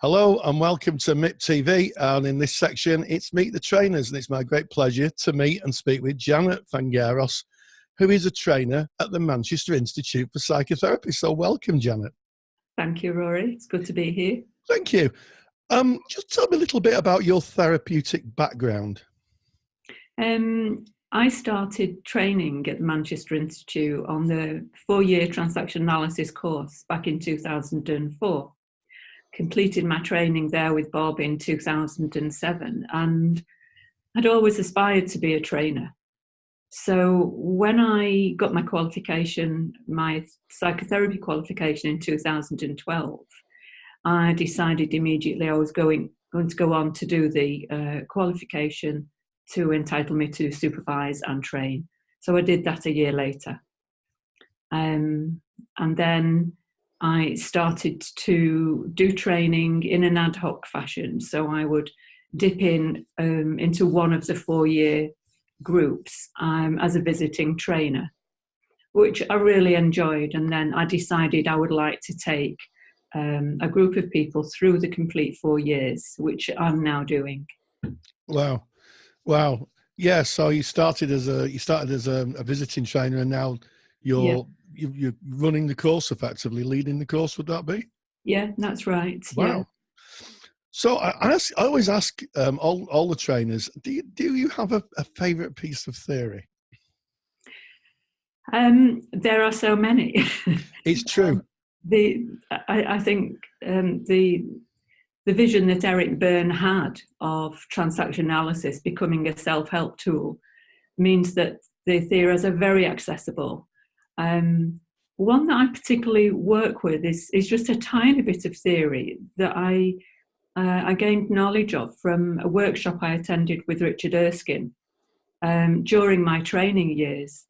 Hello and welcome to MIP TV, and in this section it's Meet the Trainers, and it's my great pleasure to meet and speak with Janet Fengeros, who is a trainer at the Manchester Institute for Psychotherapy. So welcome, Janet. Thank you, Rory. It's good to be here. Thank you. Just tell me a little bit about your therapeutic background. I started training at the Manchester Institute on the 4-year transaction analysis course back in 2004. Completed my training there with Bob in 2007, and I'd always aspired to be a trainer. So when I got my qualification, my psychotherapy qualification in 2012, I decided immediately I was going to go on to do the qualification to entitle me to supervise and train. So I did that a year later. And then I started to do training in an ad hoc fashion. So I would dip in into one of the 4-year groups as a visiting trainer, which I really enjoyed. And then I decided I would like to take a group of people through the complete 4 years, which I'm now doing. Wow. Yeah. So you started as a visiting trainer, and now you're running the course, effectively leading the course. Would that be? Yeah, that's right. Wow. Yeah. So I always ask all the trainers, do you have a favorite piece of theory? There are so many. It's true. I think the vision that Eric Byrne had of transaction analysis becoming a self-help tool means that the theories are very accessible. One that I particularly work with is just a tiny bit of theory that I gained knowledge of from a workshop I attended with Richard Erskine during my training years.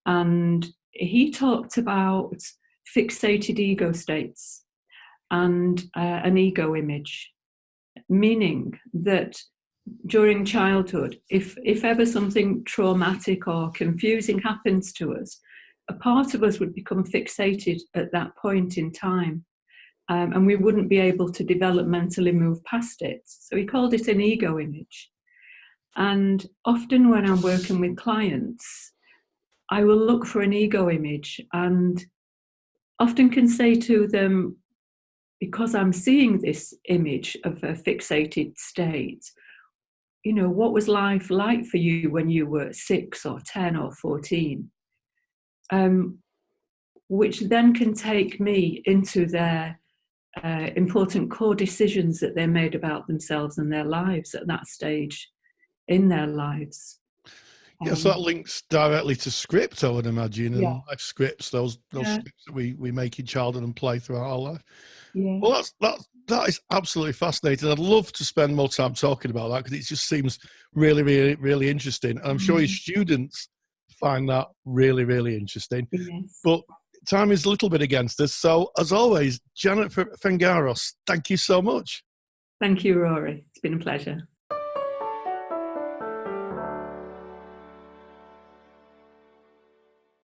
And he talked about fixated ego states and an ego image, meaning that during childhood, if ever something traumatic or confusing happens to us, a part of us would become fixated at that point in time, and we wouldn't be able to developmentally move past it. So he called it an ego image. And often when I'm working with clients, I will look for an ego image and often can say to them, because I'm seeing this image of a fixated state, you know, what was life like for you when you were 6 or 10 or 14? Which then can take me into their important core decisions that they made about themselves and their lives at that stage in their lives. Yes, that links directly to script, I would imagine, and Yeah. life scripts, those scripts that we make in childhood and play throughout our life. Yeah. Well, that is absolutely fascinating. I'd love to spend more time talking about that because it just seems really, really, really interesting. And I'm sure your students find that really, really interesting. Yes. But time is a little bit against us. So, as always, Janet Fengeros, thank you so much. Thank you, Rory. It's been a pleasure.